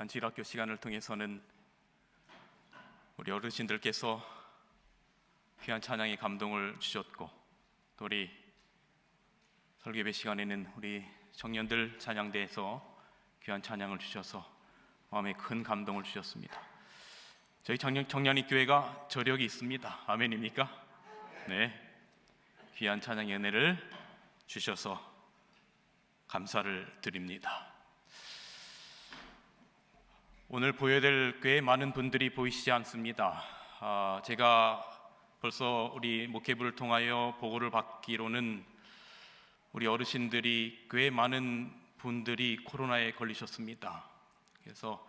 안지일학교 시간을 통해서는 우리 어르신들께서 귀한 찬양의 감동을 주셨고, 또 우리 설교예배 시간에는 우리 청년들 찬양대에서 귀한 찬양을 주셔서 마음에 큰 감동을 주셨습니다. 저희 청년이 교회가 저력이 있습니다. 아멘입니까? 네, 귀한 찬양의 은혜를 주셔서 감사를 드립니다. 오늘 보여야 될 꽤 많은 분들이 보이시지 않습니다. 제가 벌써 우리 목회부를 통하여 보고를 받기로는 우리 어르신들이 꽤 많은 분들이 코로나에 걸리셨습니다. 그래서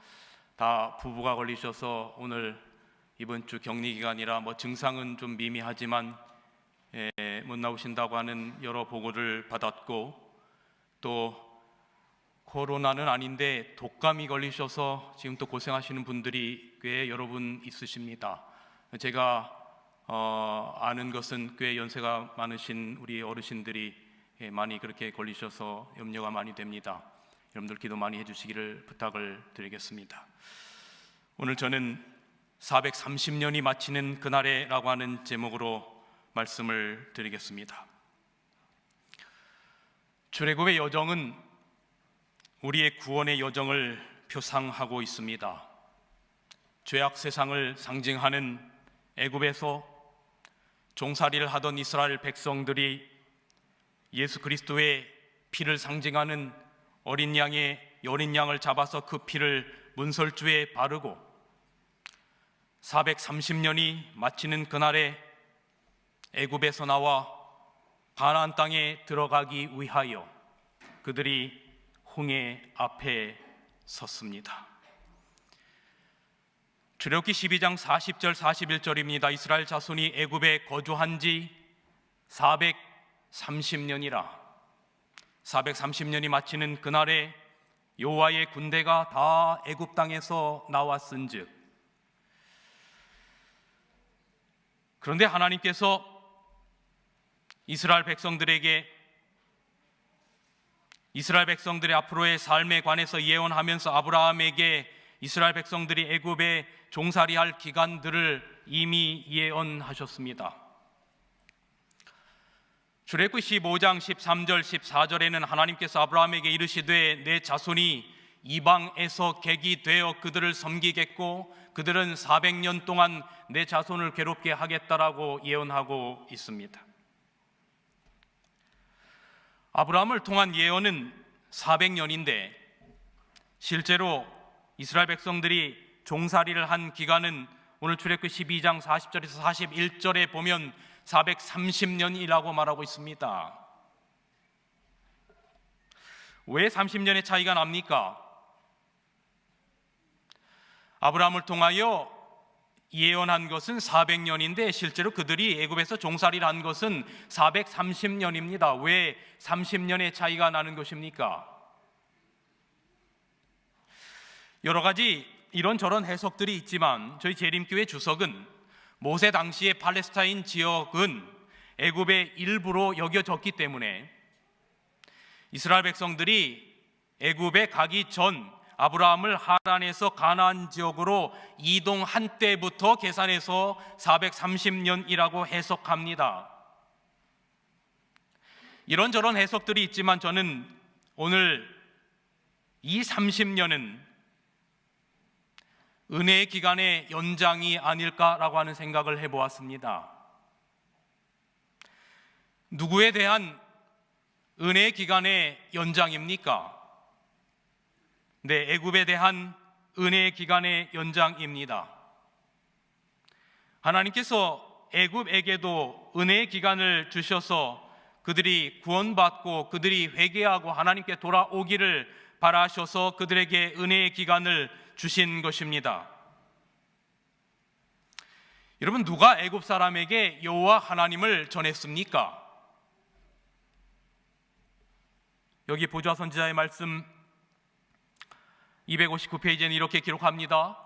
다 부부가 걸리셔서 오늘 이번 주 격리 기간이라 증상은 좀 미미하지만 못 나오신다고 하는 여러 보고를 받았고, 또 코로나는 아닌데 독감이 걸리셔서 지금 또 고생하시는 분들이 꽤 여러 분 있으십니다. 제가 아는 것은 꽤 연세가 많으신 우리 어르신들이 많이 그렇게 걸리셔서 염려가 많이 됩니다. 여러분들 기도 많이 해주시기를 부탁을 드리겠습니다. 오늘 저는 430년이 마치는 그날에라고 하는 제목으로 말씀을 드리겠습니다. 출애굽의 여정은 우리의 구원의 여정을 표상하고 있습니다. 죄악 세상을 상징하는 애굽에서 종살이를 하던 이스라엘 백성들이 예수 그리스도의 피를 상징하는 어린 양을 잡아서 그 피를 문설주에 바르고 430년이 마치는 그날에 애굽에서 나와 가나안 땅에 들어가기 위하여 그들이 홍해 앞에 섰습니다. 출애굽기 12장 40절 41절입니다. 이스라엘 자손이 애굽에 거주한 지 430년이라 430년이 마치는 그날에 여호와의 군대가 다 애굽 땅에서 나왔은즉, 그런데 하나님께서 이스라엘 백성들의 앞으로의 삶에 관해서 예언하면서 아브라함에게 이스라엘 백성들이 애굽에 종살이할 기간들을 이미 예언하셨습니다. 출애굽기 15장 13절 14절에는 하나님께서 아브라함에게 이르시되 내 자손이 이방에서 객이 되어 그들을 섬기겠고 그들은 400년 동안 내 자손을 괴롭게 하겠다라고 예언하고 있습니다. 아브라함을 통한 예언은 400년인데 실제로 이스라엘 백성들이 종살이를 한 기간은 오늘 출애굽기 12장 40절에서 41절에 보면 430년이라고 말하고 있습니다. 왜 30년의 차이가 납니까? 아브라함을 통하여 예언한 것은 400년인데 실제로 그들이 애굽에서 종살이를 한 것은 430년입니다. 왜 30년의 차이가 나는 것입니까? 여러 가지 이런저런 해석들이 있지만 저희 재림교회 주석은 모세 당시의 팔레스타인 지역은 애굽의 일부로 여겨졌기 때문에 이스라엘 백성들이 애굽에 가기 전 아브라함을 하란에서 가나안 지역으로 이동한 때부터 계산해서 430년이라고 해석합니다. 이런저런 해석들이 있지만 저는 오늘 이 30년은 은혜의 기간의 연장이 아닐까라고 하는 생각을 해보았습니다. 누구에 대한 은혜의 기간의 연장입니까? 네, 애굽에 대한 은혜의 기간의 연장입니다. 하나님께서 애굽에게도 은혜의 기간을 주셔서 그들이 구원받고 그들이 회개하고 하나님께 돌아오기를 바라셔서 그들에게 은혜의 기간을 주신 것입니다. 여러분, 누가 애굽 사람에게 여호와 하나님을 전했습니까? 여기 보좌 선지자의 말씀 259페이지에는 이렇게 기록합니다.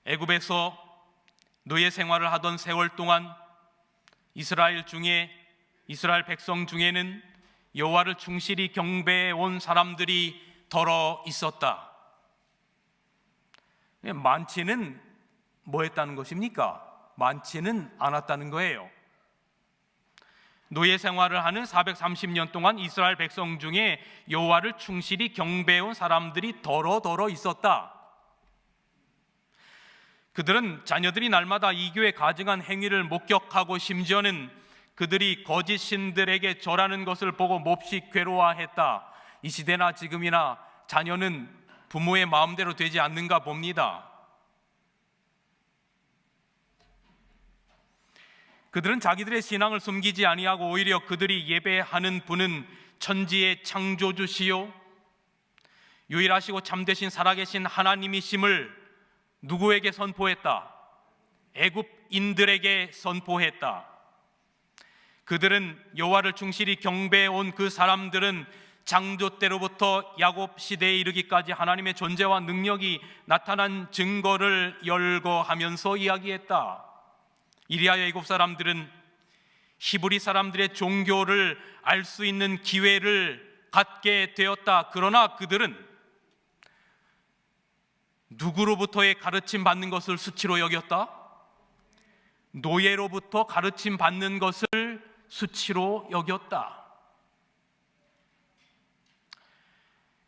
애굽에서 노예 생활을 하던 세월 동안 이스라엘 백성 중에는 여호와를 충실히 경배해 온 사람들이 더러 있었다. 많지는 뭐 했다는 것입니까? 많지는 않았다는 거예요. 노예 생활을 하는 430년 동안 이스라엘 백성 중에 여호와를 충실히 경배해온 사람들이 더러 있었다. 그들은 자녀들이 날마다 이교에 가증한 행위를 목격하고 심지어는 그들이 거짓 신들에게 절하는 것을 보고 몹시 괴로워했다. 이 시대나 지금이나 자녀는 부모의 마음대로 되지 않는가 봅니다. 그들은 자기들의 신앙을 숨기지 아니하고 오히려 그들이 예배하는 분은 천지의 창조주시요 유일하시고 참되신 살아계신 하나님이심을 누구에게 선포했다? 애굽인들에게 선포했다. 그들은 여호와를 충실히 경배해온 그 사람들은 창조 때로부터 야곱 시대에 이르기까지 하나님의 존재와 능력이 나타난 증거를 열거하면서 이야기했다. 이리하여 애굽 사람들은 히브리 사람들의 종교를 알 수 있는 기회를 갖게 되었다. 그러나 그들은 누구로부터의 가르침 받는 것을 수치로 여겼다? 노예로부터 가르침 받는 것을 수치로 여겼다.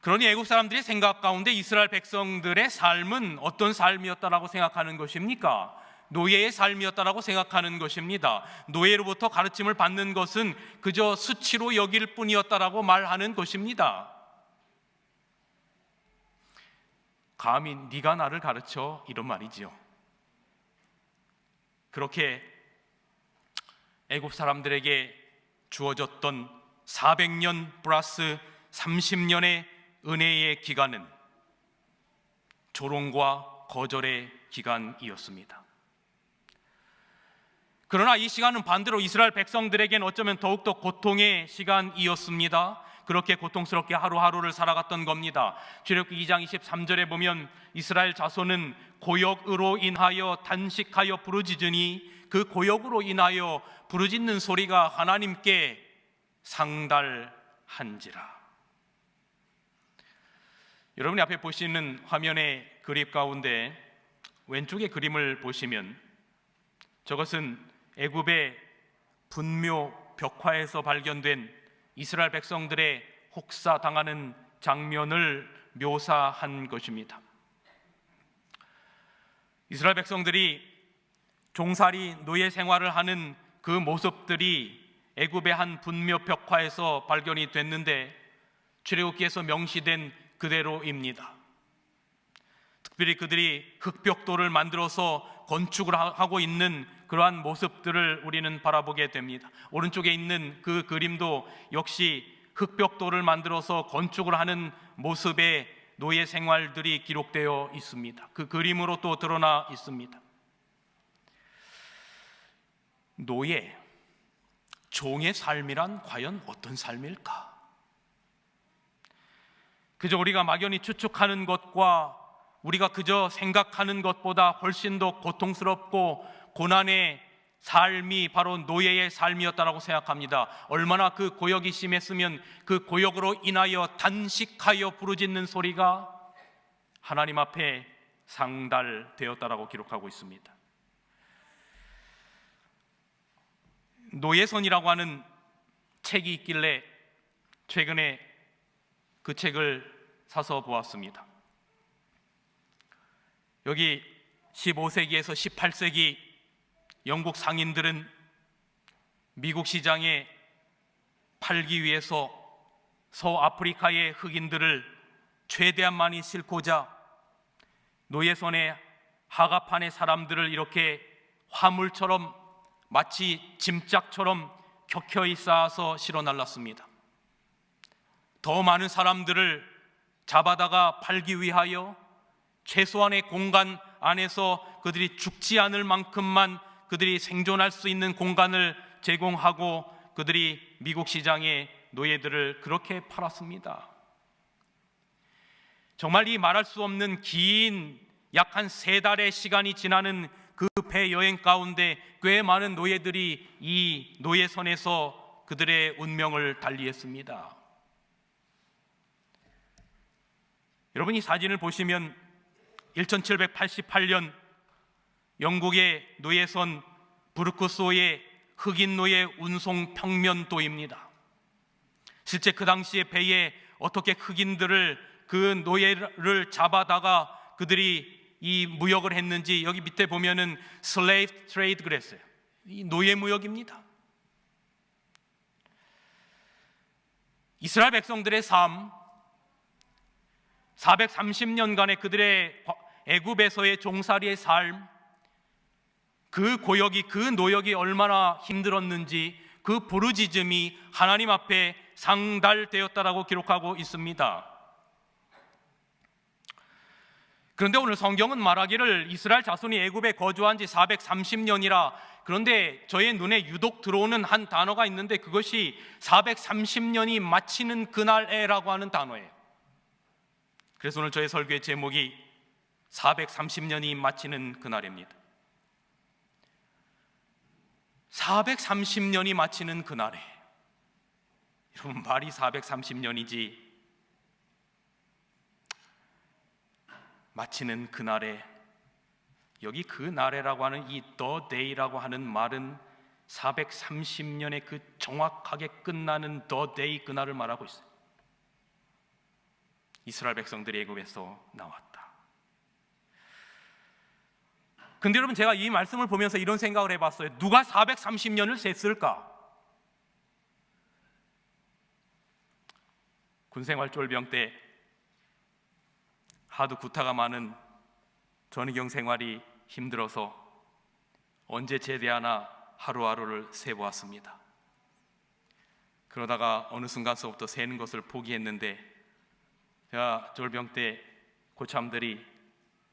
그러니 애굽 사람들의 생각 가운데 이스라엘 백성들의 삶은 어떤 삶이었다라고 생각하는 것입니까? 노예의 삶이었다라고 생각하는 것입니다. 노예로부터 가르침을 받는 것은 그저 수치로 여길 뿐이었다라고 말하는 것입니다. 감히 네가 나를 가르쳐, 이런 말이지요. 그렇게 애굽 사람들에게 주어졌던 400년 플러스 30년의 은혜의 기간은 조롱과 거절의 기간이었습니다. 그러나 이 시간은 반대로 이스라엘 백성들에겐 어쩌면 더욱더 고통의 시간이었습니다. 그렇게 고통스럽게 하루하루를 살아갔던 겁니다. 출애굽기 2장 23절에 보면 이스라엘 자손은 고역으로 인하여 단식하여 부르짖으니 그 고역으로 인하여 부르짖는 소리가 하나님께 상달한지라. 여러분이 앞에 보시는 화면의 그림 가운데 왼쪽의 그림을 보시면 저것은 애굽의 분묘 벽화에서 발견된 이스라엘 백성들의 혹사당하는 장면을 묘사한 것입니다. 이스라엘 백성들이 종살이 노예 생활을 하는 그 모습들이 애굽의 한 분묘 벽화에서 발견이 됐는데 출애굽기에서 명시된 그대로입니다. 특별히 그들이 흙벽돌을 만들어서 건축을 하고 있는 그러한 모습들을 우리는 바라보게 됩니다. 오른쪽에 있는 그 그림도 역시 흙벽돌을 만들어서 건축을 하는 모습의 노예 생활들이 기록되어 있습니다. 그 그림으로 또 드러나 있습니다. 노예, 종의 삶이란 과연 어떤 삶일까? 그저 우리가 막연히 추측하는 것과 우리가 그저 생각하는 것보다 훨씬 더 고통스럽고 고난의 삶이 바로 노예의 삶이었다라고 생각합니다. 얼마나 그 고역이 심했으면 그 고역으로 인하여 단식하여 부르짖는 소리가 하나님 앞에 상달되었다라고 기록하고 있습니다. 노예선이라고 하는 책이 있길래 최근에 그 책을 사서 보았습니다. 여기 15세기에서 18세기 영국 상인들은 미국 시장에 팔기 위해서 서아프리카의 흑인들을 최대한 많이 싣고자 노예선의 하갑판의 사람들을 이렇게 화물처럼 마치 짐짝처럼 켜켜이 쌓아서 실어 날랐습니다. 더 많은 사람들을 잡아다가 팔기 위하여 최소한의 공간 안에서 그들이 죽지 않을 만큼만 그들이 생존할 수 있는 공간을 제공하고 그들이 미국 시장에 노예들을 그렇게 팔았습니다. 정말 이 말할 수 없는 긴 약 한 3달의 시간이 지나는 그 배 여행 가운데 꽤 많은 노예들이 이 노예선에서 그들의 운명을 달리했습니다. 여러분, 이 사진을 보시면 1788년 영국의 노예선 부르크소의 흑인 노예 운송 평면도입니다. 실제 그 당시에 배에 어떻게 흑인들을 그 노예를 잡아다가 그들이 이 무역을 했는지 여기 밑에 보면은 slave trade 그랬어요. 이 노예 무역입니다. 이스라엘 백성들의 삶, 430년간의 그들의 애굽에서의 종살이의 삶, 그 고역이, 그 노역이 얼마나 힘들었는지 그 부르짖음이 하나님 앞에 상달되었다라고 기록하고 있습니다. 그런데 오늘 성경은 말하기를 이스라엘 자손이 애굽에 거주한 지 430년이라, 그런데 저의 눈에 유독 들어오는 한 단어가 있는데 그것이 430년이 마치는 그날에라고 하는 단어예요. 그래서 오늘 저의 설교의 제목이 430년이 마치는 그날입니다. 430년이 마치는 그날에, 여러분 말이 430년이지 마치는 그날에, 여기 그 날에라고 하는 이 the day라고 하는 말은 430년의 그 정확하게 끝나는 the day 그날을 말하고 있어요. 이스라엘 백성들이 애굽에서 나왔다. 근데 여러분 제가 이 말씀을 보면서 이런 생각을 해봤어요. 누가 430년을 셌을까? 군생활 쫄병 때 하도 구타가 많은 전의경 생활이 힘들어서 언제 제대하나 하루하루를 세보았습니다. 그러다가 어느 순간서부터 세는 것을 포기했는데, 제가 쫄병 때 고참들이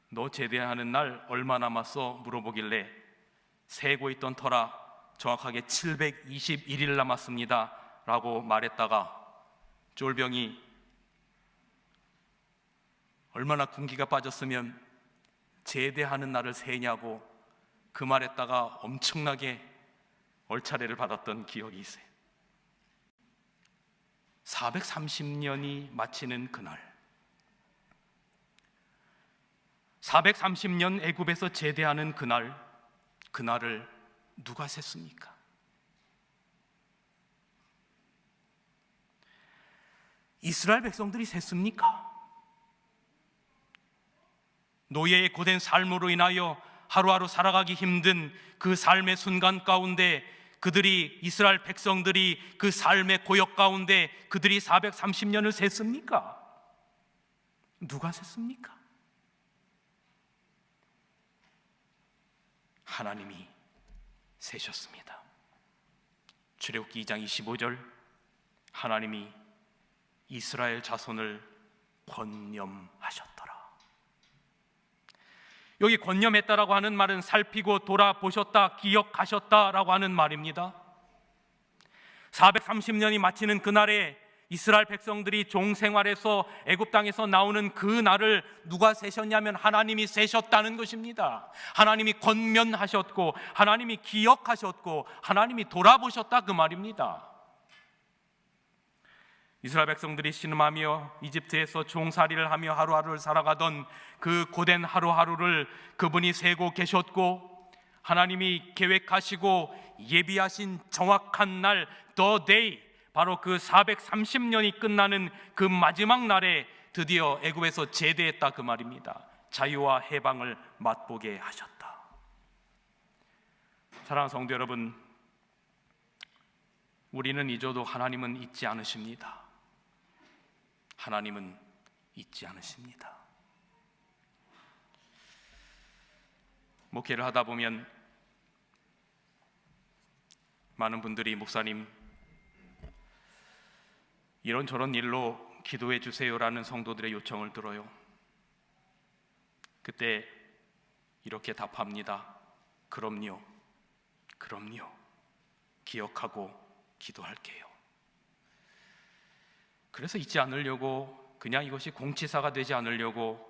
너 제대하는 날 얼마 남았어? 물어보길래 세고 있던 터라 정확하게 721일 남았습니다 라고 말했다가 쫄병이 얼마나 군기가 빠졌으면 제대하는 날을 세냐고 그 말했다가 엄청나게 얼차례를 받았던 기억이 있어요. 430년이 마치는 그날, 430년 애굽에서 제대하는 그날을 누가 셌습니까? 이스라엘 백성들이 셌습니까? 노예의 고된 삶으로 인하여 하루하루 살아가기 힘든 그 삶의 순간 가운데 그들이, 이스라엘 백성들이 그 삶의 고역 가운데 그들이 430년을 셌습니까? 누가 셌습니까? 하나님이 세셨습니다. 출애굽기 2장 25절, 하나님이 이스라엘 자손을 권념하셨더라. 여기 권념했다라고 하는 말은 살피고 돌아보셨다, 기억하셨다라고 하는 말입니다. 430년이 마치는 그날에 이스라엘 백성들이 종생활에서 애굽 땅에서 나오는 그 날을 누가 세셨냐면 하나님이 세셨다는 것입니다. 하나님이 권면하셨고 하나님이 기억하셨고 하나님이 돌아보셨다 그 말입니다. 이스라엘 백성들이 신음하며 이집트에서 종살이를 하며 하루하루를 살아가던 그 고된 하루하루를 그분이 세고 계셨고, 하나님이 계획하시고 예비하신 정확한 날 the day, 바로 그 430년이 끝나는 그 마지막 날에 드디어 애굽에서 제대했다 그 말입니다. 자유와 해방을 맛보게 하셨다. 사랑하는 성도 여러분, 우리는 잊어도 하나님은 잊지 않으십니다. 하나님은 잊지 않으십니다. 목회를 하다 보면 많은 분들이 목사님 이런저런 일로 기도해 주세요라는 성도들의 요청을 들어요. 그때 이렇게 답합니다. 그럼요, 기억하고 기도할게요. 그래서 잊지 않으려고, 그냥 이것이 공치사가 되지 않으려고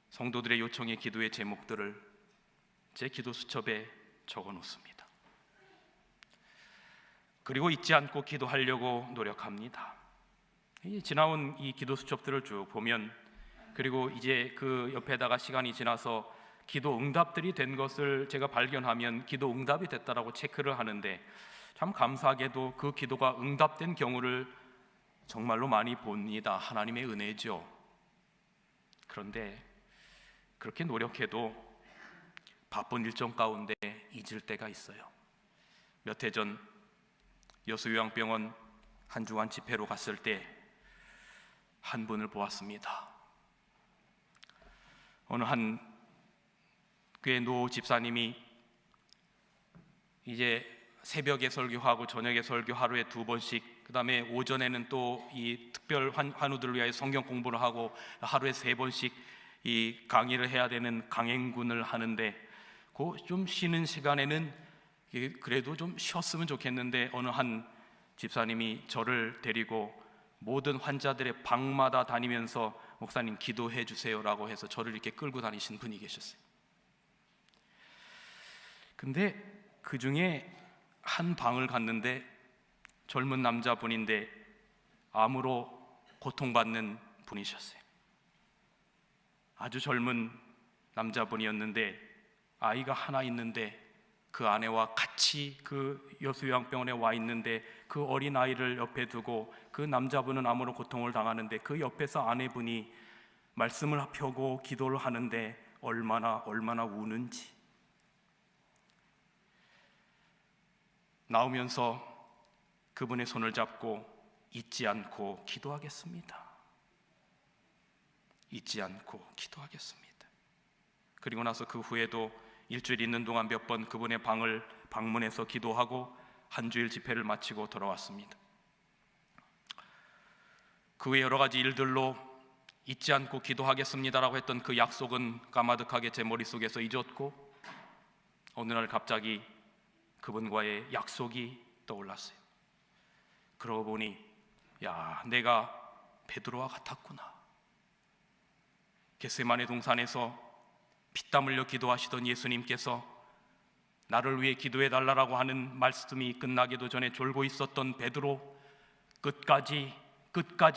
성도들의 요청의 기도의 제목들을 제 기도 수첩에 적어 놓습니다. 그리고 잊지 않고 기도하려고 노력합니다. 지나온 이 기도 수첩들을 쭉 보면 그리고 이제 그 옆에다가 시간이 지나서 기도 응답들이 된 것을 제가 발견하면 기도 응답이 됐다라고 체크를 하는데, 참 감사하게도 그 기도가 응답된 경우를 정말로 많이 봅니다. 하나님의 은혜죠. 그런데 그렇게 노력해도 바쁜 일정 가운데 잊을 때가 있어요. 몇 해 전 여수요양병원 한 주간 집회로 갔을 때 한 분을 보았습니다. 어느 한 교회 노 집사님이 이제 새벽에 설교하고 저녁에 설교 하루에 2번씩, 그 다음에 오전에는 또 이 특별 환우들을 위하여 성경 공부를 하고 하루에 3번씩 이 강의를 해야 되는 강행군을 하는데, 그 좀 쉬는 시간에는 그래도 좀 쉬었으면 좋겠는데, 어느 한 집사님이 저를 데리고 모든 환자들의 방마다 다니면서 목사님 기도해 주세요라고 해서 저를 이렇게 끌고 다니신 분이 계셨어요. 근데 그 중에 한 방을 갔는데 젊은 남자분인데 암으로 고통받는 분이셨어요. 아주 젊은 남자분이었는데 아이가 하나 있는데 그 아내와 같이 그 여수요양병원에 와 있는데 그 어린 아이를 옆에 두고 그 남자분은 암으로 고통을 당하는데 그 옆에서 아내분이 말씀을 펴고 기도를 하는데 얼마나 우는지. 나오면서 그분의 손을 잡고 잊지 않고 기도하겠습니다. 잊지 않고 기도하겠습니다. 그리고 나서 그 후에도 일주일 있는 동안 몇 번 그분의 방을 방문해서 기도하고 한 주일 집회를 마치고 돌아왔습니다. 그 외 여러 가지 일들로 잊지 않고 기도하겠습니다라고 했던 그 약속은 까마득하게 제 머릿속에서 잊었고, 어느 날 갑자기 그분과의 약속이 떠올랐어요. 그러고 보니 내가 베드로와 같았구나. 겟세마네 동산에서 피땀 흘려 기도하시던 예수님께서 나를 위해 기도해 달라고 하는 말씀이 끝나기도 전에 졸고 있었던 베드로, 끝까지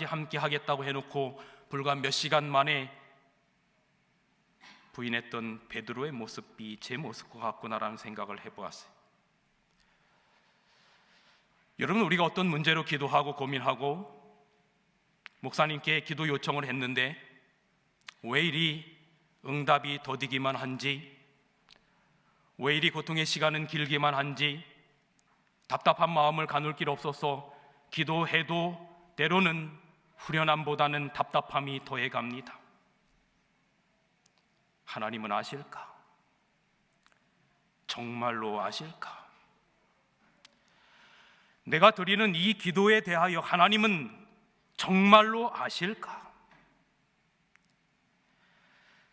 함께 하겠다고 해놓고 불과 몇 시간 만에 부인했던 베드로의 모습이 제 모습과 같구나라는 생각을 해보았어요. 여러분, 우리가 어떤 문제로 기도하고 고민하고 목사님께 기도 요청을 했는데 왜 이리 응답이 더디기만 한지, 왜 이리 고통의 시간은 길기만 한지, 답답한 마음을 가눌 길 없어서 기도해도 때로는 후련함보다는 답답함이 더해갑니다. 하나님은 아실까? 정말로 아실까? 내가 드리는 이 기도에 대하여 하나님은 정말로 아실까?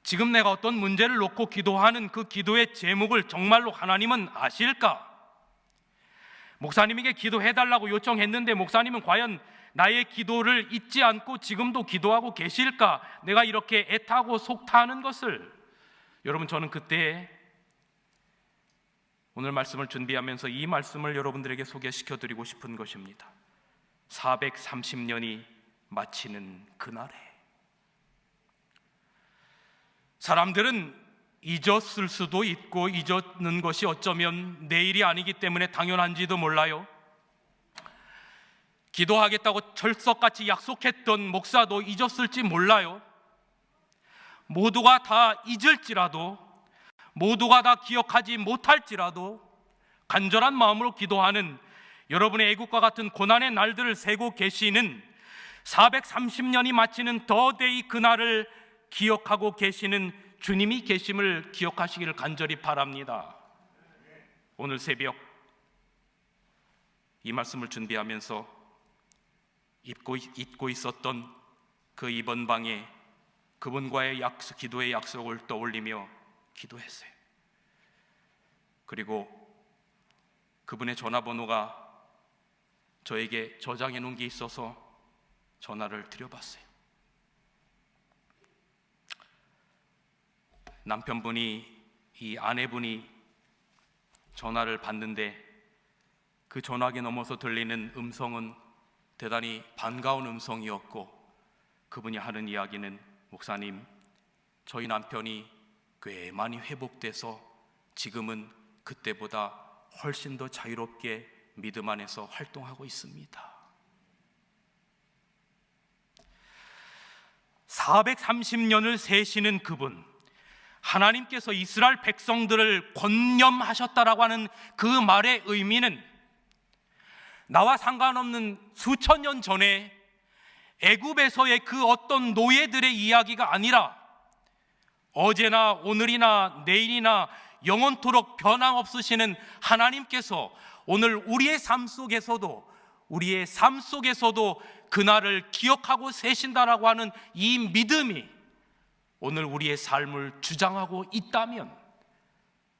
지금 내가 어떤 문제를 놓고 기도하는 그 기도의 제목을 정말로 하나님은 아실까? 목사님에게 기도해달라고 요청했는데 목사님은 과연 나의 기도를 잊지 않고 지금도 기도하고 계실까? 내가 이렇게 애타고 속타하는 것을, 여러분, 저는 그때 오늘 말씀을 준비하면서 이 말씀을 여러분들에게 소개시켜드리고 싶은 것입니다. 430년이 마치는 그날에 사람들은 잊었을 수도 있고 잊었는 것이 어쩌면 내일이 아니기 때문에 당연한지도 몰라요. 기도하겠다고 철석같이 약속했던 목사도 잊었을지 몰라요. 모두가 다 잊을지라도, 모두가 다 기억하지 못할지라도 간절한 마음으로 기도하는 여러분의 애국과 같은 고난의 날들을 세고 계시는 430년이 마치는 더데이 그날을 기억하고 계시는 주님이 계심을 기억하시기를 간절히 바랍니다. 오늘 새벽 이 말씀을 준비하면서 잊고 있었던 그 이번 방에 그분과의 기도의 약속을 떠올리며 기도했어요. 그리고 그분의 전화번호가 저에게 저장해 놓은 게 있어서 전화를 드려봤어요. 남편분이, 이 아내분이 전화를 받는데 그 전화기 넘어서 들리는 음성은 대단히 반가운 음성이었고, 그분이 하는 이야기는 목사님, 저희 남편이 꽤 많이 회복돼서 지금은 그때보다 훨씬 더 자유롭게 믿음 안에서 활동하고 있습니다. 430년을 세시는 그분, 하나님께서 이스라엘 백성들을 권념하셨다라고 하는 그 말의 의미는 나와 상관없는 수천 년 전에 애굽에서의 그 어떤 노예들의 이야기가 아니라 어제나 오늘이나 내일이나 영원토록 변함없으시는 하나님께서 오늘 우리의 삶 속에서도 그날을 기억하고 세신다라고 하는 이 믿음이 오늘 우리의 삶을 주장하고 있다면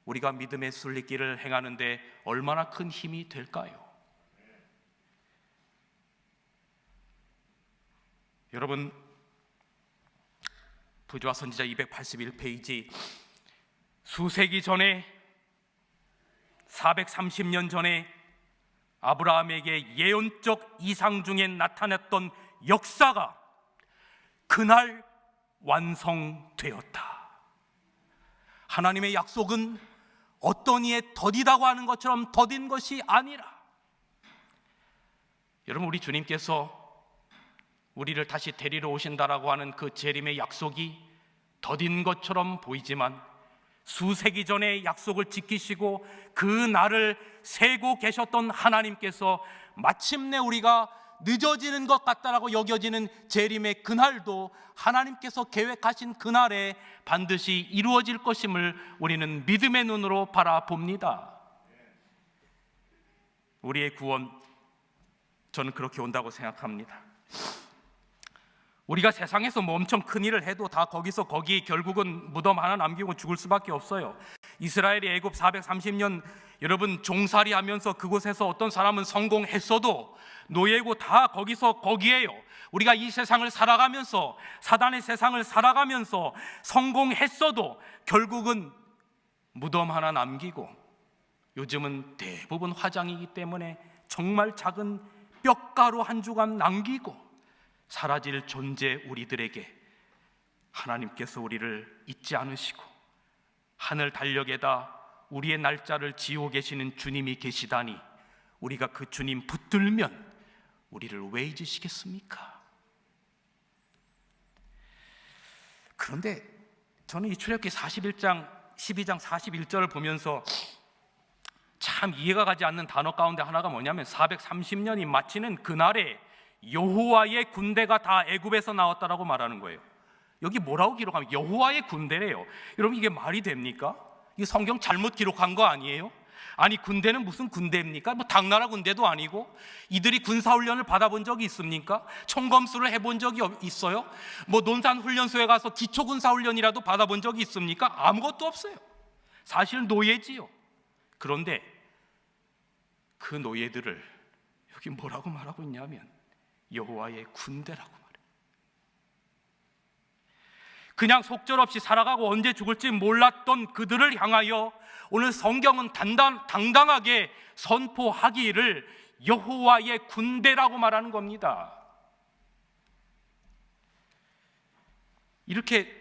우리가 믿음의 순례길을 행하는데 얼마나 큰 힘이 될까요? 여러분, 부조와 선지자 281페이지, 수세기 전에 430년 전에 아브라함에게 예언적 이상 중에 나타났던 역사가 그날 완성되었다. 하나님의 약속은 어떤 이의 더디다고 하는 것처럼 더딘 것이 아니라, 여러분, 우리 주님께서 우리를 다시 데리러 오신다라고 하는 그 재림의 약속이 더딘 것처럼 보이지만 수세기 전에 약속을 지키시고 그 날을 세고 계셨던 하나님께서 마침내 우리가 늦어지는 것 같다라고 여겨지는 재림의 그날도 하나님께서 계획하신 그날에 반드시 이루어질 것임을 우리는 믿음의 눈으로 바라봅니다. 우리의 구원, 저는 그렇게 온다고 생각합니다. 우리가 세상에서 뭐 엄청 큰 일을 해도 다 거기 결국은 무덤 하나 남기고 죽을 수밖에 없어요. 이스라엘이 애굽 430년 여러분 종살이 하면서 그곳에서 어떤 사람은 성공했어도 노예고 다 거기에요. 우리가 이 세상을 살아가면서, 사단의 세상을 살아가면서 성공했어도 결국은 무덤 하나 남기고, 요즘은 대부분 화장이기 때문에 정말 작은 뼈가루 한 조각 남기고 사라질 존재 우리들에게 하나님께서 우리를 잊지 않으시고 하늘 달력에다 우리의 날짜를 지어 계시는 주님이 계시다니, 우리가 그 주님 붙들면 우리를 왜 잊으시겠습니까? 그런데 저는 이 출애굽기 41장 12장 41절을 보면서 참 이해가 가지 않는 단어 가운데 하나가 뭐냐면 430년이 마치는 그날에 여호와의 군대가 다 애굽에서 나왔다라고 말하는 거예요. 여기 뭐라고 기록하면 여호와의 군대래요. 여러분, 이게 말이 됩니까? 이 성경 잘못 기록한 거 아니에요? 아니, 군대는 무슨 군대입니까? 뭐 당나라 군대도 아니고. 이들이 군사훈련을 받아본 적이 있습니까? 총검수를 해본 적이 있어요? 뭐 논산훈련소에 가서 기초군사훈련이라도 받아본 적이 있습니까? 아무것도 없어요. 사실 노예지요. 그런데 그 노예들을 여기 뭐라고 말하고 있냐면 여호와의 군대라고 말해요. 그냥 속절없이 살아가고 언제 죽을지 몰랐던 그들을 향하여 오늘 성경은 당당하게 선포하기를 여호와의 군대라고 말하는 겁니다. 이렇게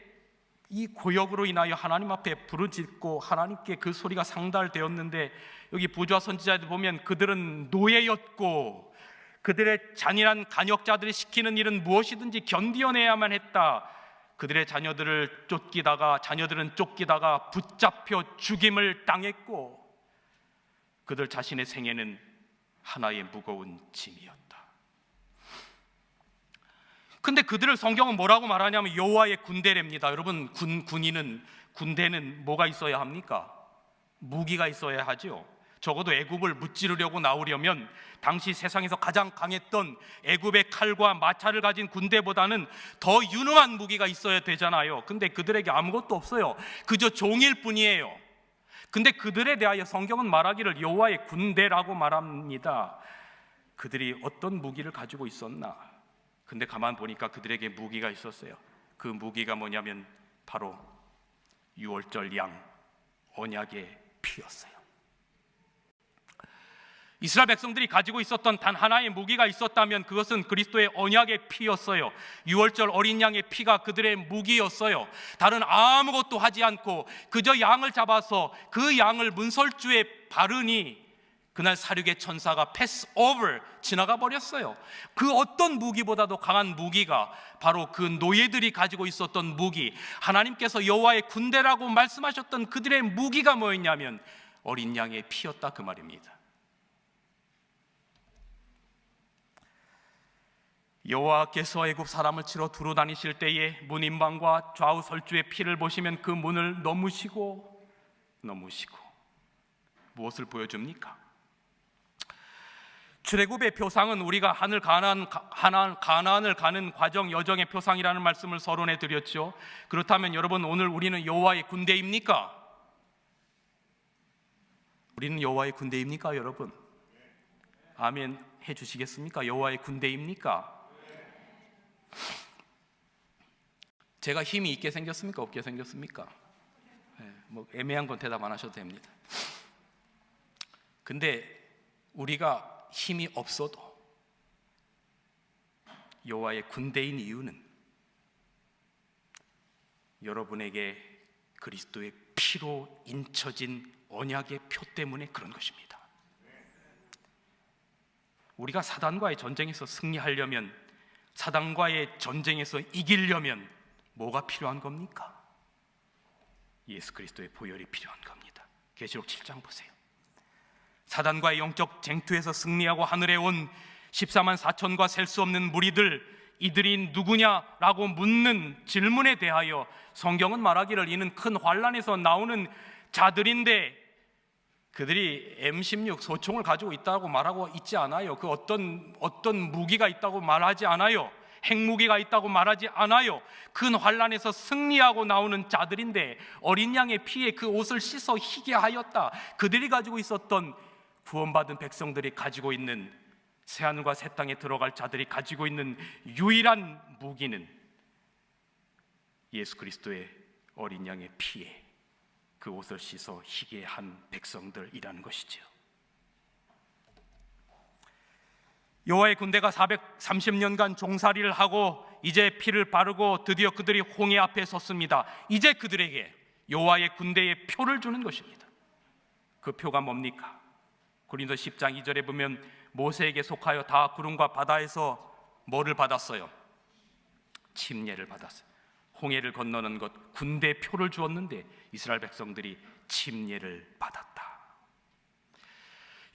이 고역으로 인하여 하나님 앞에 부르짖고 하나님께 그 소리가 상달되었는데, 여기 부조와 선지자들 보면 그들은 노예였고 그들의 잔인한 간역자들이 시키는 일은 무엇이든지 견디어내야만 했다. 그들의 자녀들은 쫓기다가 붙잡혀 죽임을 당했고 그들 자신의 생애는 하나의 무거운 짐이었다. 근데 그들을 성경은 뭐라고 말하냐면 여호와의 군대랍니다. 여러분, 군대는 뭐가 있어야 합니까? 무기가 있어야 하죠. 적어도 애굽을 무찌르려고 나오려면 당시 세상에서 가장 강했던 애굽의 칼과 마차를 가진 군대보다는 더 유능한 무기가 있어야 되잖아요. 근데 그들에게 아무것도 없어요. 그저 종일 뿐이에요. 근데 그들에 대하여 성경은 말하기를 여호와의 군대라고 말합니다. 그들이 어떤 무기를 가지고 있었나? 근데 가만 보니까 그들에게 무기가 있었어요. 그 무기가 뭐냐면 바로 유월절 양, 언약의 피였어요. 이스라엘 백성들이 가지고 있었던 단 하나의 무기가 있었다면 그것은 그리스도의 언약의 피였어요. 유월절 어린 양의 피가 그들의 무기였어요. 다른 아무것도 하지 않고 그저 양을 잡아서 그 양을 문설주에 바르니 그날 사륙의 천사가 패스 오버 지나가 버렸어요. 그 어떤 무기보다도 강한 무기가 바로 그 노예들이 가지고 있었던 무기, 하나님께서 여호와의 군대라고 말씀하셨던 그들의 무기가 뭐였냐면 어린 양의 피였다, 그 말입니다. 여호와께서 애굽 사람을 치러 두루 다니실 때에 문인방과 좌우 설주의 피를 보시면 그 문을 넘으시고 무엇을 보여줍니까? 출애굽의 표상은 우리가 하늘 가나안을 가는 과정 여정의 표상이라는 말씀을 서론해 드렸죠. 그렇다면 여러분, 오늘 우리는 여호와의 군대입니까? 우리는 여호와의 군대입니까, 여러분? 아멘 해 주시겠습니까? 여호와의 군대입니까? 제가 힘이 있게 생겼습니까? 없게 생겼습니까? 뭐 애매한 건 대답 안 하셔도 됩니다. 근데 우리가 힘이 없어도 여호와의 군대인 이유는 여러분에게 그리스도의 피로 인쳐진 언약의 표 때문에 그런 것입니다. 우리가 사단과의 전쟁에서 승리하려면, 사단과의 전쟁에서 이기려면 뭐가 필요한 겁니까? 예수 그리스도의 보혈이 필요한 겁니다. 계시록 7장 보세요. 사단과의 영적 쟁투에서 승리하고 하늘에 온 14만 4천과 셀 수 없는 무리들, 이들이 누구냐라고 묻는 질문에 대하여 성경은 말하기를 이는 큰 환란에서 나오는 자들인데, 그들이 M16 소총을 가지고 있다고 말하고 있지 않아요. 그 어떤 무기가 있다고 말하지 않아요. 핵무기가 있다고 말하지 않아요. 큰 환란에서 승리하고 나오는 자들인데 어린 양의 피에 그 옷을 씻어 희게 하였다. 그들이 가지고 있었던, 구원받은 백성들이 가지고 있는, 새하늘과 새 땅에 들어갈 자들이 가지고 있는 유일한 무기는 예수 그리스도의 어린 양의 피에 그 옷을 씻어 희게 한 백성들이라는 것이죠. 여호와의 군대가 430년간 종살이를 하고 이제 피를 바르고 드디어 그들이 홍해 앞에 섰습니다. 이제 그들에게 여호와의 군대의 표를 주는 것입니다. 그 표가 뭡니까? 고린도 10장 2절에 보면 모세에게 속하여 다 구름과 바다에서 뭐를 받았어요? 침례를 받았어요. 홍해를 건너는 것, 군대 표를 주었는데 이스라엘 백성들이 침례를 받았다.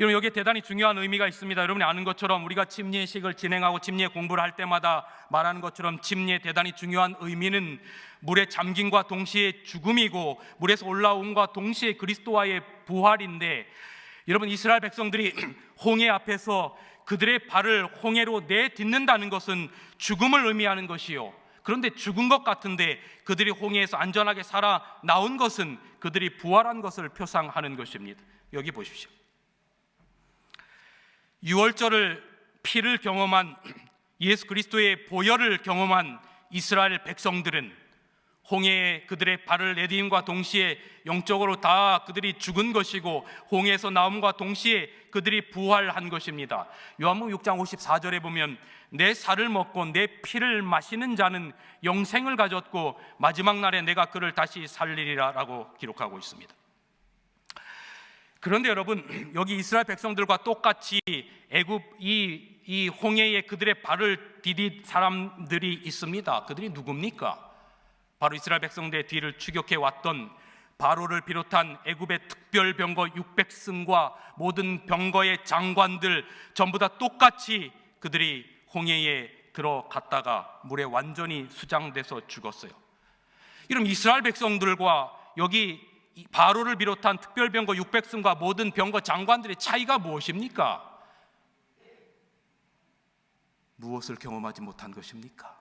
여러분, 여기에 대단히 중요한 의미가 있습니다. 여러분이 아는 것처럼 우리가 침례식을 진행하고 침례 공부를 할 때마다 말하는 것처럼 침례의 대단히 중요한 의미는 물에 잠김과 동시에 죽음이고 물에서 올라옴과 동시에 그리스도와의 부활인데, 여러분, 이스라엘 백성들이 홍해 앞에서 그들의 발을 홍해로 내딛는다는 것은 죽음을 의미하는 것이요, 그런데 죽은 것 같은데 그들이 홍해에서 안전하게 살아나온 것은 그들이 부활한 것을 표상하는 것입니다. 여기 보십시오. 유월절을 피를 경험한, 예수 그리스도의 보혈을 경험한 이스라엘 백성들은 홍해에 그들의 발을 내디임과 동시에 영적으로 다 그들이 죽은 것이고 홍해에서 나옴과 동시에 그들이 부활한 것입니다. 요한복음 6장 54절에 보면 내 살을 먹고 내 피를 마시는 자는 영생을 가졌고 마지막 날에 내가 그를 다시 살리리라 라고 기록하고 있습니다. 그런데 여러분, 여기 이스라엘 백성들과 똑같이 애굽 이 홍해에 그들의 발을 디딘 사람들이 있습니다. 그들이 누굽니까? 바로 이스라엘 백성들의 뒤를 추격해 왔던 바로를 비롯한 애굽의 특별 병거 600승과 모든 병거의 장관들 전부 다 똑같이 그들이 홍해에 들어갔다가 물에 완전히 수장돼서 죽었어요. 이런 이스라엘 백성들과 여기 바로를 비롯한 특별 병거 600승과 모든 병거 장관들의 차이가 무엇입니까? 무엇을 경험하지 못한 것입니까?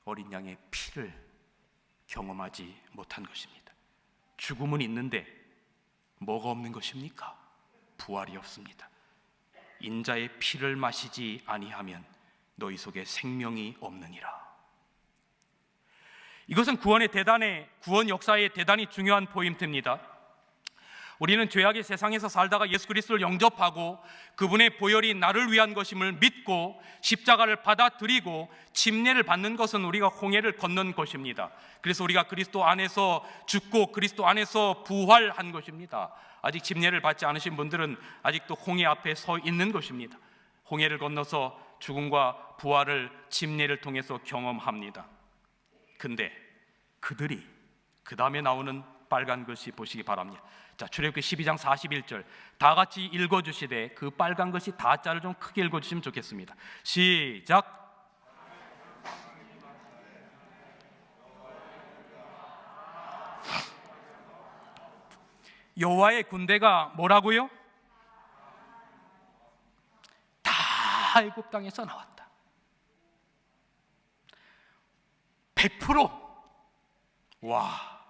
어린 양의 피를 경험하지 못한 것입니다. 죽음은 있는데 뭐가 없는 것입니까? 부활이 없습니다. 인자의 피를 마시지 아니하면 너희 속에 생명이 없느니라. 이것은 구원 역사의 대단히 중요한 포인트입니다. 우리는 죄악의 세상에서 살다가 예수 그리스도를 영접하고 그분의 보혈이 나를 위한 것임을 믿고 십자가를 받아들이고 침례를 받는 것은 우리가 홍해를 건넌 것입니다. 그래서 우리가 그리스도 안에서 죽고 그리스도 안에서 부활한 것입니다. 아직 침례를 받지 않으신 분들은 아직도 홍해 앞에 서 있는 것입니다. 홍해를 건너서 죽음과 부활을 침례를 통해서 경험합니다. 근데 그들이 그 다음에 나오는 빨간 글씨 보시기 바랍니다. 자, 출애굽기 12장 41절 다 같이 읽어주시되 그 빨간 글씨 다자를 좀 크게 읽어주시면 좋겠습니다. 시작. 여호와의 군대가 뭐라고요? 다 애굽 땅에서 나왔다. 100%. 와,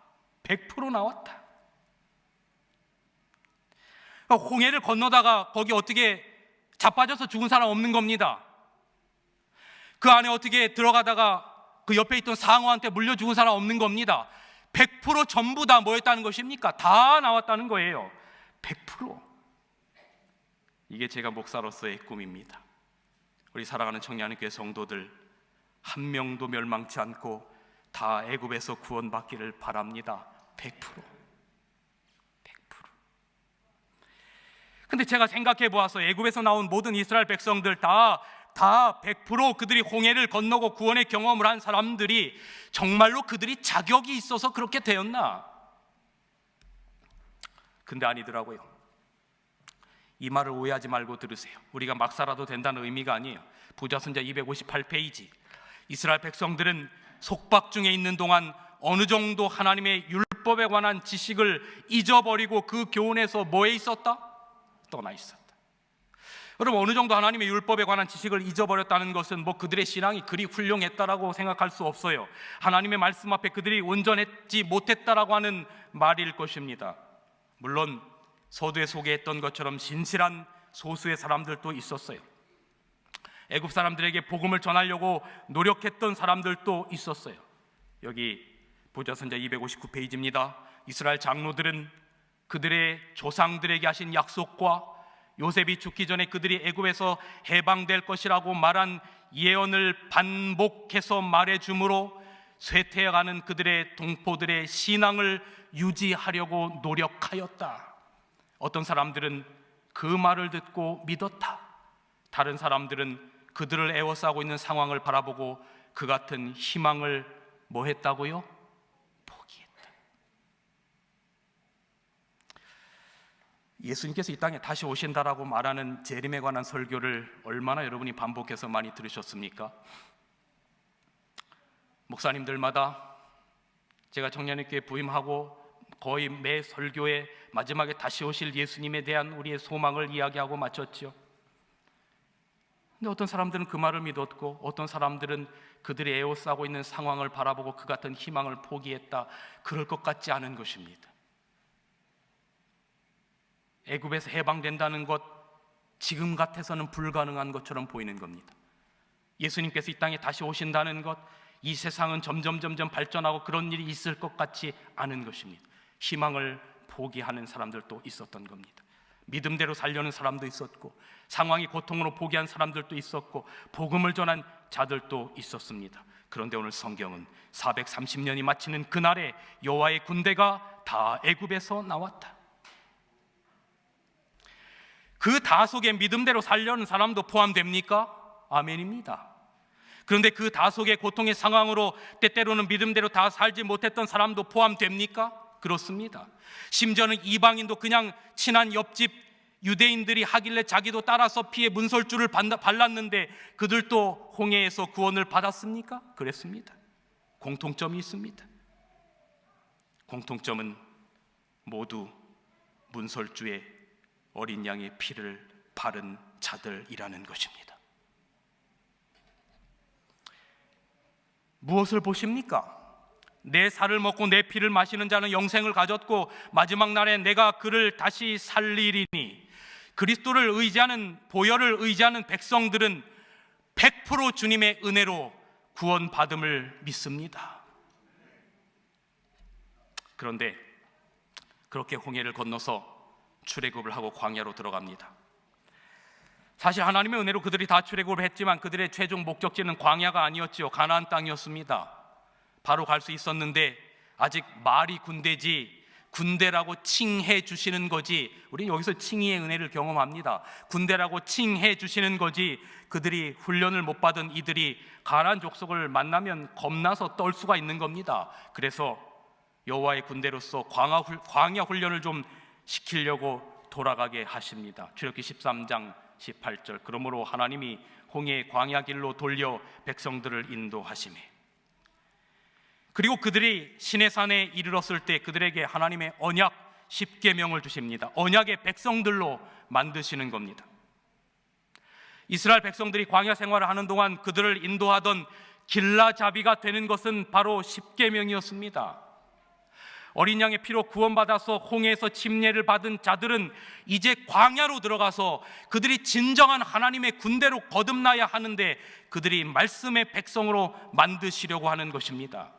100% 나왔다. 홍해를 건너다가 거기 어떻게 자빠져서 죽은 사람 없는 겁니다. 그 안에 어떻게 들어가다가 그 옆에 있던 상어한테 물려 죽은 사람 없는 겁니다. 100% 전부 다 뭐였다는 것입니까? 다 나왔다는 거예요. 100%. 이게 제가 목사로서의 꿈입니다. 우리 사랑하는 청년의 교회 성도들 한 명도 멸망치 않고 다 애굽에서 구원받기를 바랍니다. 100%. 근데 제가 생각해 보아서 애굽에서 나온 모든 이스라엘 백성들 다 100% 그들이 홍해를 건너고 구원의 경험을 한 사람들이 정말로 그들이 자격이 있어서 그렇게 되었나? 근데 아니더라고요. 이 말을 오해하지 말고 들으세요. 우리가 막 살아도 된다는 의미가 아니에요. 부자선자 258페이지. 이스라엘 백성들은 속박 중에 있는 동안 어느 정도 하나님의 율법에 관한 지식을 잊어버리고 그 교훈에서 뭐에 있었다? 떠나 있었다. 여러분, 어느 정도 하나님의 율법에 관한 지식을 잊어버렸다는 것은 뭐 그들의 신앙이 그리 훌륭했다라고 생각할 수 없어요. 하나님의 말씀 앞에 그들이 온전했지 못했다라고 하는 말일 것입니다. 물론 서두에 소개했던 것처럼 신실한 소수의 사람들도 있었어요. 애굽 사람들에게 복음을 전하려고 노력했던 사람들도 있었어요. 여기 부자선자 259페이지입니다. 이스라엘 장로들은 그들의 조상들에게 하신 약속과 요셉이 죽기 전에 그들이 애굽에서 해방될 것이라고 말한 예언을 반복해서 말해주므로 쇠퇴해가는 그들의 동포들의 신앙을 유지하려고 노력하였다. 어떤 사람들은 그 말을 듣고 믿었다. 다른 사람들은 그들을 애워싸고 있는 상황을 바라보고 그 같은 희망을 뭐 했다고요? 포기했다. 예수님께서 이 땅에 다시 오신다라고 말하는 재림에 관한 설교를 얼마나 여러분이 반복해서 많이 들으셨습니까? 목사님들마다 제가 청년회교에 부임하고 거의 매 설교에 마지막에 다시 오실 예수님에 대한 우리의 소망을 이야기하고 마쳤죠. 근데 어떤 사람들은 그 말을 믿었고 어떤 사람들은 그들이 에워싸고 있는 상황을 바라보고 그 같은 희망을 포기했다. 그럴 것 같지 않은 것입니다. 애굽에서 해방된다는 것 지금 같아서는 불가능한 것처럼 보이는 겁니다. 예수님께서 이 땅에 다시 오신다는 것, 이 세상은 점점 발전하고 그런 일이 있을 것 같지 않은 것입니다. 희망을 포기하는 사람들도 있었던 겁니다. 믿음대로 살려는 사람도 있었고 상황이 고통으로 포기한 사람들도 있었고 복음을 전한 자들도 있었습니다. 그런데 오늘 성경은 430년이 마치는 그날에 여호와의 군대가 다 애굽에서 나왔다. 그 다 속에 믿음대로 살려는 사람도 포함됩니까? 아멘입니다. 그런데 그 다 속에 고통의 상황으로 때때로는 믿음대로 다 살지 못했던 사람도 포함됩니까? 그렇습니다. 심지어는 이방인도 그냥 친한 옆집 유대인들이 하길래 자기도 따라서 피에 문설주를 발랐는데 그들도 홍해에서 구원을 받았습니까? 그랬습니다. 공통점이 있습니다. 공통점은 모두 문설주에 어린 양의 피를 바른 자들이라는 것입니다. 무엇을 보십니까? 내 살을 먹고 내 피를 마시는 자는 영생을 가졌고 마지막 날에 내가 그를 다시 살리리니. 그리스도를 의지하는, 보혈을 의지하는 백성들은 100% 주님의 은혜로 구원받음을 믿습니다. 그런데 그렇게 홍해를 건너서 출애굽을 하고 광야로 들어갑니다. 사실 하나님의 은혜로 그들이 다 출애굽을 했지만 그들의 최종 목적지는 광야가 아니었지요. 가나안 땅이었습니다. 바로 갈 수 있었는데 아직 말이 군대지, 군대라고 칭해 주시는 거지, 우리 여기서 칭의의 은혜를 경험합니다. 군대라고 칭해 주시는 거지, 그들이 훈련을 못 받은 이들이 가나안 족속을 만나면 겁나서 떨 수가 있는 겁니다. 그래서 여호와의 군대로서 광야 훈련을 좀 시키려고 돌아가게 하십니다. 출애굽기 13장 18절. 그러므로 하나님이 홍해의 광야 길로 돌려 백성들을 인도하시매, 그리고 그들이 시내산에 이르렀을 때 그들에게 하나님의 언약 10계명을 주십니다. 언약의 백성들로 만드시는 겁니다. 이스라엘 백성들이 광야 생활을 하는 동안 그들을 인도하던 길라잡이가 되는 것은 바로 10계명이었습니다. 어린 양의 피로 구원받아서 홍해에서 침례를 받은 자들은 이제 광야로 들어가서 그들이 진정한 하나님의 군대로 거듭나야 하는데 그들이 말씀의 백성으로 만드시려고 하는 것입니다.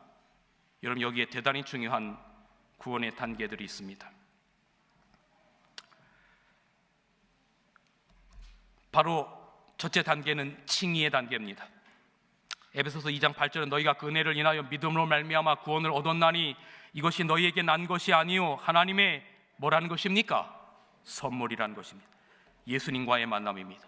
여러분, 여기에 대단히 중요한 구원의 단계들이 있습니다. 바로 첫째 단계는 칭의의 단계입니다. 에베소서 2장 8절은 너희가 그 은혜를 인하여 믿음으로 말미암아 구원을 얻었나니 이것이 너희에게 난 것이 아니요 하나님의 뭐라는 것입니까? 선물이라는 것입니다. 예수님과의 만남입니다.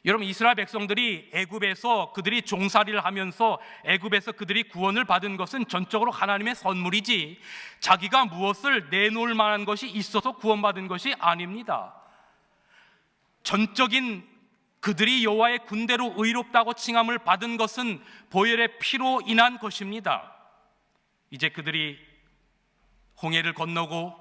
여러분, 이스라엘 백성들이 애굽에서 그들이 종살이를 하면서 애굽에서 그들이 구원을 받은 것은 전적으로 하나님의 선물이지 자기가 무엇을 내놓을 만한 것이 있어서 구원받은 것이 아닙니다. 전적인 그들이 여호와의 군대로 의롭다고 칭함을 받은 것은 보혈의 피로 인한 것입니다. 이제 그들이 홍해를 건너고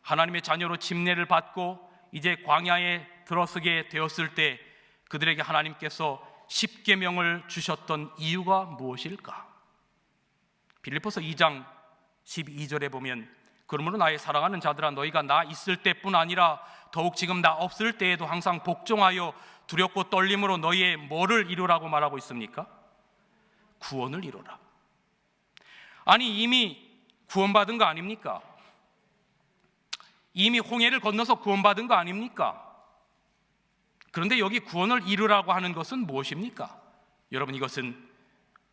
하나님의 자녀로 침례를 받고 이제 광야에 들어서게 되었을 때 그들에게 하나님께서 10계명을 주셨던 이유가 무엇일까? 빌립보서 2장 12절에 보면 그러므로 나의 사랑하는 자들아 너희가 나 있을 때뿐 아니라 더욱 지금 나 없을 때에도 항상 복종하여 두렵고 떨림으로 너희의 뭐를 이루라고 말하고 있습니까? 구원을 이루라. 아니, 이미 구원받은 거 아닙니까? 이미 홍해를 건너서 구원받은 거 아닙니까? 그런데 여기 구원을 이루라고 하는 것은 무엇입니까? 여러분, 이것은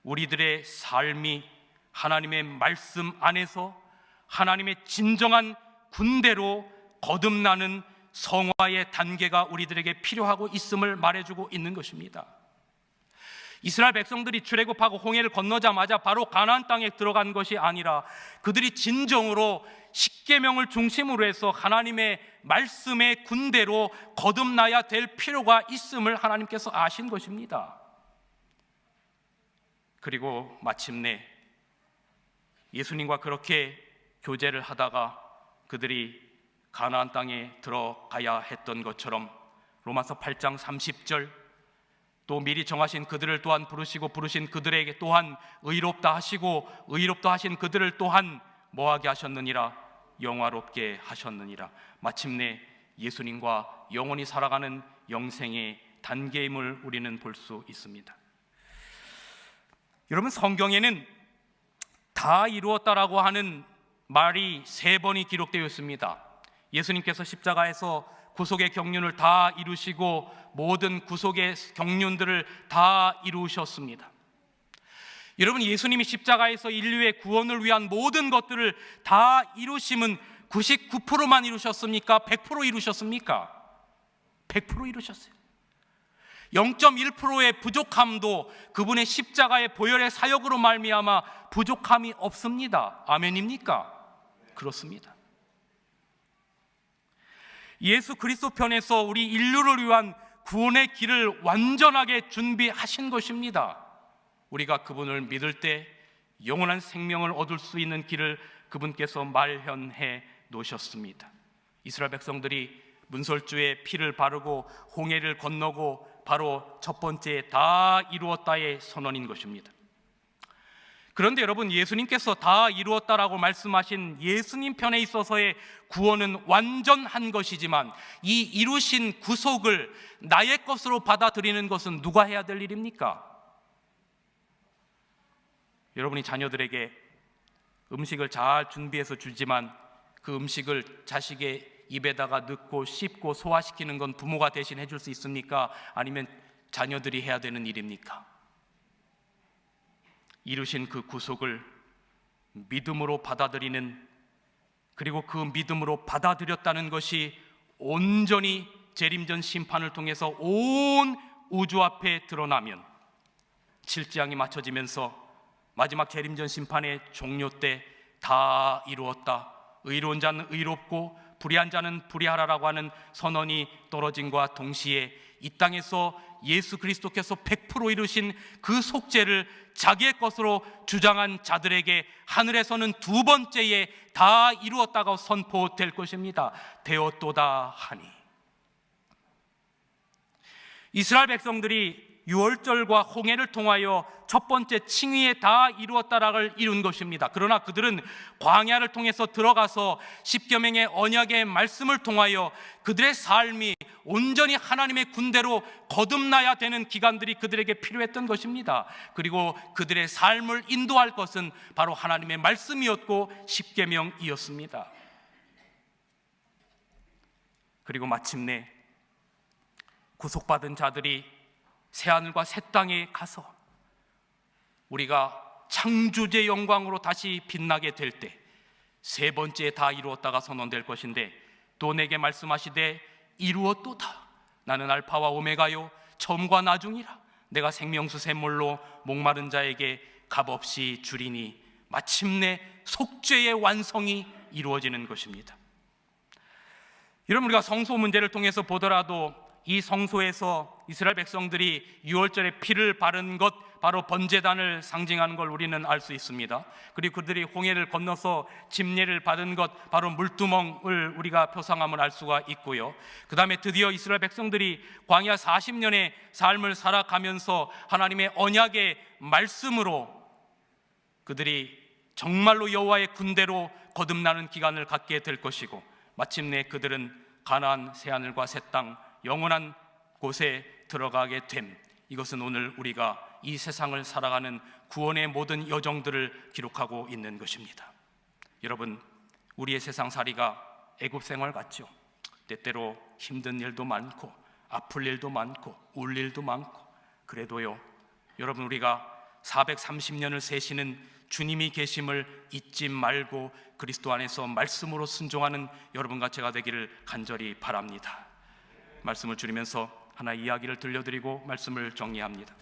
우리들의 삶이 하나님의 말씀 안에서 하나님의 진정한 군대로 거듭나는 성화의 단계가 우리들에게 필요하고 있음을 말해주고 있는 것입니다. 이스라엘 백성들이 출애굽하고 홍해를 건너자마자 바로 가나안 땅에 들어간 것이 아니라 그들이 진정으로 10계명을 중심으로 해서 하나님의 말씀의 군대로 거듭나야 될 필요가 있음을 하나님께서 아신 것입니다. 그리고 마침내 예수님과 그렇게 교제를 하다가 그들이 가나안 땅에 들어가야 했던 것처럼 로마서 8장 30절 또 미리 정하신 그들을 또한 부르시고 부르신 그들에게 또한 의롭다 하시고 의롭다 하신 그들을 또한 뭐하게 하셨느니라? 영화롭게 하셨느니라. 마침내 예수님과 영원히 살아가는 영생의 단계임을 우리는 볼 수 있습니다. 여러분, 성경에는 다 이루었다라고 하는 말이 3번이 기록되어 있습니다. 예수님께서 십자가에서 구속의 경륜을 다 이루시고 모든 구속의 경륜들을 다 이루셨습니다. 여러분, 예수님이 십자가에서 인류의 구원을 위한 모든 것들을 다 이루심은 99%만 이루셨습니까? 100% 이루셨습니까? 100% 이루셨어요. 0.1%의 부족함도 그분의 십자가의 보혈의 사역으로 말미암아 부족함이 없습니다. 아멘입니까? 그렇습니다. 예수 그리스도 편에서 우리 인류를 위한 구원의 길을 완전하게 준비하신 것입니다. 우리가 그분을 믿을 때 영원한 생명을 얻을 수 있는 길을 그분께서 마련해 놓으셨습니다. 이스라엘 백성들이 문설주에 피를 바르고 홍해를 건너고 바로 첫 번째 다 이루었다의 선언인 것입니다. 그런데 여러분, 예수님께서 다 이루었다라고 말씀하신 예수님 편에 있어서의 구원은 완전한 것이지만 이 이루신 구속을 나의 것으로 받아들이는 것은 누가 해야 될 일입니까? 여러분이 자녀들에게 음식을 잘 준비해서 주지만 그 음식을 자식의 입에다가 넣고 씹고 소화시키는 건 부모가 대신 해줄 수 있습니까? 아니면 자녀들이 해야 되는 일입니까? 이루신 그 구속을 믿음으로 받아들이는, 그리고 그 믿음으로 받아들였다는 것이 온전히 재림전 심판을 통해서 온 우주 앞에 드러나면, 칠지향이 맞춰지면서 마지막 재림전 심판의 종료 때 다 이루었다, 의로운 자는 의롭고 불의한 자는 불의하라라고 하는 선언이 떨어짐과 동시에 이 땅에서 예수 그리스도께서 100% 이루신 그 속죄를 자기의 것으로 주장한 자들에게 하늘에서는 두 번째에 다 이루었다고 선포될 것입니다. 되었도다 하니. 이스라엘 백성들이 유월절과 홍해를 통하여 첫 번째 칭의에 다 이루었다라를 이룬 것입니다. 그러나 그들은 광야를 통해서 들어가서 십계명의 언약의 말씀을 통하여 그들의 삶이 온전히 하나님의 군대로 거듭나야 되는 기간들이 그들에게 필요했던 것입니다. 그리고 그들의 삶을 인도할 것은 바로 하나님의 말씀이었고 십계명이었습니다. 그리고 마침내 구속받은 자들이 새하늘과 새 땅에 가서 우리가 창조주의 영광으로 다시 빛나게 될 때 세 번째 다 이루었다가 선언될 것인데, 또 내게 말씀하시되 이루었도다. 나는 알파와 오메가요 처음과 나중이라. 내가 생명수 샘물로 목마른 자에게 값없이 주리니. 마침내 속죄의 완성이 이루어지는 것입니다. 여러분, 우리가 성소 문제를 통해서 보더라도 이 성소에서 이스라엘 백성들이 유월절에 피를 바른 것, 바로 번제단을 상징하는 걸 우리는 알 수 있습니다. 그리고 그들이 홍해를 건너서 침례를 받은 것, 바로 물두멍을 우리가 표상함을 알 수가 있고요. 그 다음에 드디어 이스라엘 백성들이 광야 40년의 삶을 살아가면서 하나님의 언약의 말씀으로 그들이 정말로 여호와의 군대로 거듭나는 기간을 갖게 될 것이고, 마침내 그들은 가나안 새하늘과 새 땅 영원한 곳에 들어가게 됨. 이것은 오늘 우리가 이 세상을 살아가는 구원의 모든 여정들을 기록하고 있는 것입니다. 여러분, 우리의 세상살이가 애굽 생활 같죠? 때때로 힘든 일도 많고 아플 일도 많고 울 일도 많고, 그래도요, 여러분, 우리가 430년을 세시는 주님이 계심을 잊지 말고 그리스도 안에서 말씀으로 순종하는 여러분과 제가 되기를 간절히 바랍니다. 말씀을 줄이면서 하나 이야기를 들려드리고 말씀을 정리합니다.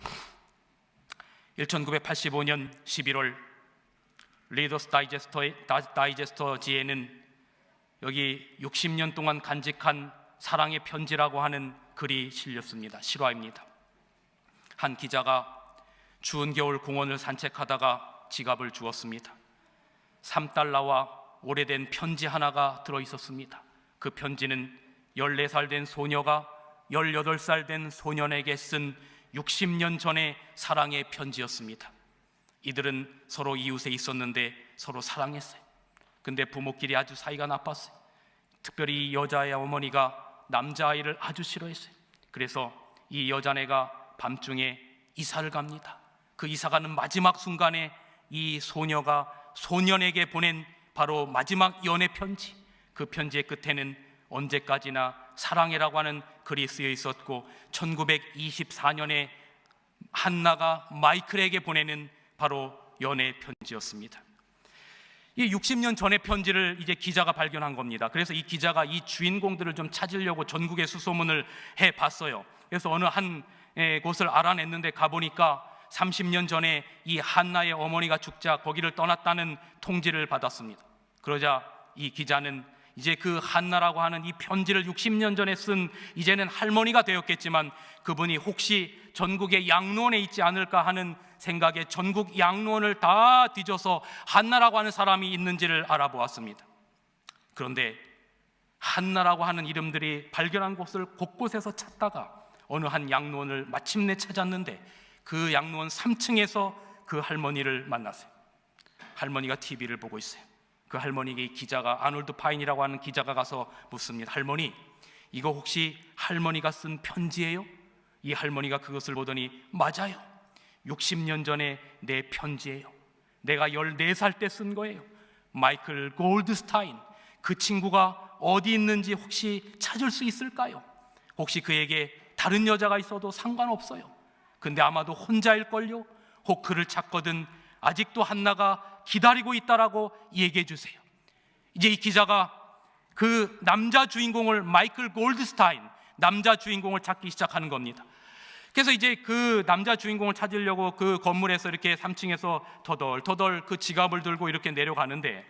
1985년 11월 리더스 다이제스터지에는 여기 60년 동안 간직한 사랑의 편지라고 하는 글이 실렸습니다. 실화입니다. 한 기자가 추운 겨울 공원을 산책하다가 지갑을 주웠습니다. 3달러와 오래된 편지 하나가 들어있었습니다. 그 편지는 14살 된 소녀가 18살 된 소년에게 쓴 60년 전의 사랑의 편지였습니다. 이들은 서로 이웃에 있었는데 서로 사랑했어요. 근데 부모끼리 아주 사이가 나빴어요. 특별히 이 여자의 어머니가 남자아이를 아주 싫어했어요. 그래서 이 여자네가 밤중에 이사를 갑니다. 그 이사가는 마지막 순간에 이 소녀가 소년에게 보낸 바로 마지막 연애 편지, 그 편지의 끝에는 언제까지나 사랑해라고 하는 글이 쓰여 있었고, 1924년에 한나가 마이클에게 보내는 바로 연애 편지였습니다. 이 60년 전의 편지를 이제 기자가 발견한 겁니다. 그래서 이 기자가 이 주인공들을 좀 찾으려고 전국에 수소문을 해봤어요. 그래서 어느 한 곳을 알아냈는데 가보니까 30년 전에 이 한나의 어머니가 죽자 거기를 떠났다는 통지를 받았습니다. 그러자 이 기자는 이제 그 한나라고 하는 이 편지를 60년 전에 쓴 이제는 할머니가 되었겠지만, 그분이 혹시 전국의 양로원에 있지 않을까 하는 생각에 전국 양로원을 다 뒤져서 한나라고 하는 사람이 있는지를 알아보았습니다. 그런데 한나라고 하는 이름들이 발견한 곳을 곳곳에서 찾다가 어느 한 양로원을 마침내 찾았는데, 그 양로원 3층에서 그 할머니를 만났어요. 할머니가 TV를 보고 있어요. 그 할머니에게 이 기자가, 아놀드 파인이라고 하는 기자가 가서 묻습니다. 할머니, 이거 혹시 할머니가 쓴 편지예요? 이 할머니가 그것을 보더니, 맞아요, 60년 전에 내 편지예요. 내가 14살 때 쓴 거예요. 마이클 골드스타인, 그 친구가 어디 있는지 혹시 찾을 수 있을까요? 혹시 그에게 다른 여자가 있어도 상관없어요. 근데 아마도 혼자일걸요? 혹 그를 찾거든 아직도 한나가 기다리고 있다라고 얘기해 주세요. 이제 이 기자가 그 남자 주인공을, 마이클 골드스타인 남자 주인공을 찾기 시작하는 겁니다. 그래서 이제 그 남자 주인공을 찾으려고 그 건물에서 이렇게 3층에서 터덜터덜 그 지갑을 들고 이렇게 내려가는데,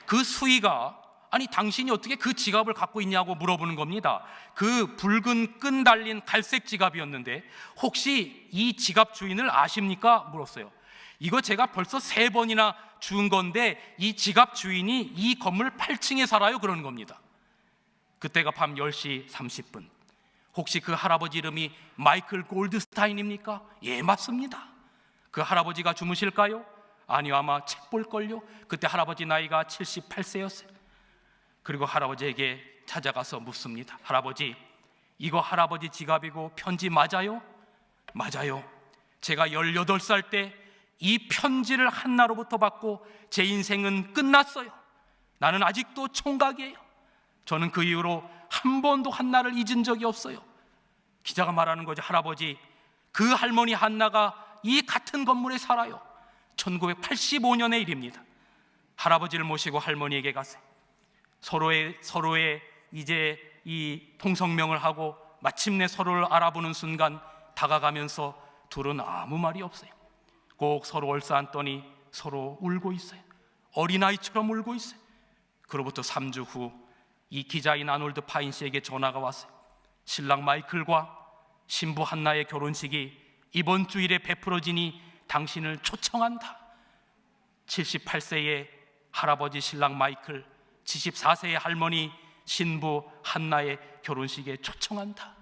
그 수위가 아니 당신이 어떻게 그 지갑을 갖고 있냐고 물어보는 겁니다. 그 붉은 끈 달린 갈색 지갑이었는데 혹시 이 지갑 주인을 아십니까? 물었어요. 이거 제가 벌써 3번이나 준 건데 이 지갑 주인이 이 건물 8층에 살아요. 그러는 겁니다. 그때가 밤 10시 30분. 혹시 그 할아버지 이름이 마이클 골드스타인입니까? 예, 맞습니다. 그 할아버지가 주무실까요? 아니요, 아마 책 볼걸요? 그때 할아버지 나이가 78세였어요. 그리고 할아버지에게 찾아가서 묻습니다. 할아버지, 이거 할아버지 지갑이고 편지 맞아요? 맞아요. 제가 18살 때 이 편지를 한나로부터 받고 제 인생은 끝났어요. 나는 아직도 총각이에요. 저는 그 이후로 한 번도 한나를 잊은 적이 없어요. 기자가 말하는 거죠. 할아버지, 그 할머니 한나가 이 같은 건물에 살아요. 1985년의 일입니다. 할아버지를 모시고 할머니에게 가세요. 서로의 이제 이 통성명을 하고 마침내 서로를 알아보는 순간 다가가면서 둘은 아무 말이 없어요. 꼭 서로 얼싸안더니 서로 울고 있어요. 어린아이처럼 울고 있어요. 그로부터 3주 후 이 기자인 아놀드 파인 씨에게 전화가 왔어요. 신랑 마이클과 신부 한나의 결혼식이 이번 주일에 베풀어지니 당신을 초청한다. 78세의 할아버지 신랑 마이클, 74세의 할머니 신부 한나의 결혼식에 초청한다.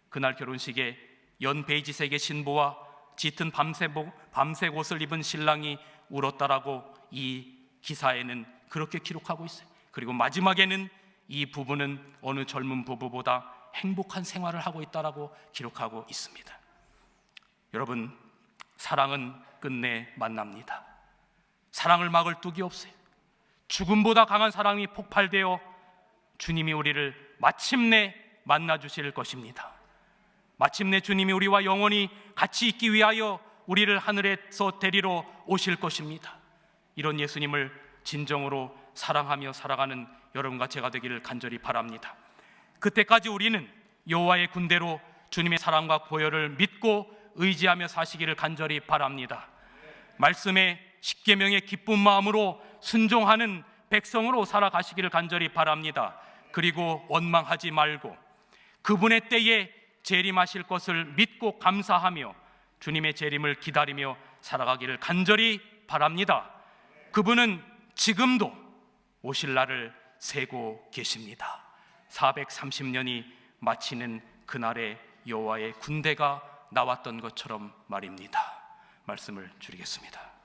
그날 결혼식에 연베이지색의 신부와 짙은 밤색 옷을 입은 신랑이 울었다라고 이 기사에는 그렇게 기록하고 있어요. 그리고 마지막에는 이 부부는 어느 젊은 부부보다 행복한 생활을 하고 있다라고 기록하고 있습니다. 여러분, 사랑은 끝내 만납니다. 사랑을 막을 뚝이 없어요. 죽음보다 강한 사랑이 폭발되어 주님이 우리를 마침내 만나주실 것입니다. 마침내 주님이 우리와 영원히 같이 있기 위하여 우리를 하늘에서 데리러 오실 것입니다. 이런 예수님을 진정으로 사랑하며 살아가는 여러분과 제가 되기를 간절히 바랍니다. 그때까지 우리는 여호와의 군대로 주님의 사랑과 보혈을 믿고 의지하며 사시기를 간절히 바랍니다. 말씀에 십계명의 기쁜 마음으로 순종하는 백성으로 살아가시기를 간절히 바랍니다. 그리고 원망하지 말고 그분의 때에 재림하실 것을 믿고 감사하며 주님의 재림을 기다리며 살아가기를 간절히 바랍니다. 그분은 지금도 오실 날을 세고 계십니다. 430년이 마치는 그날에 여호와의 군대가 나왔던 것처럼 말입니다. 말씀을 줄이겠습니다.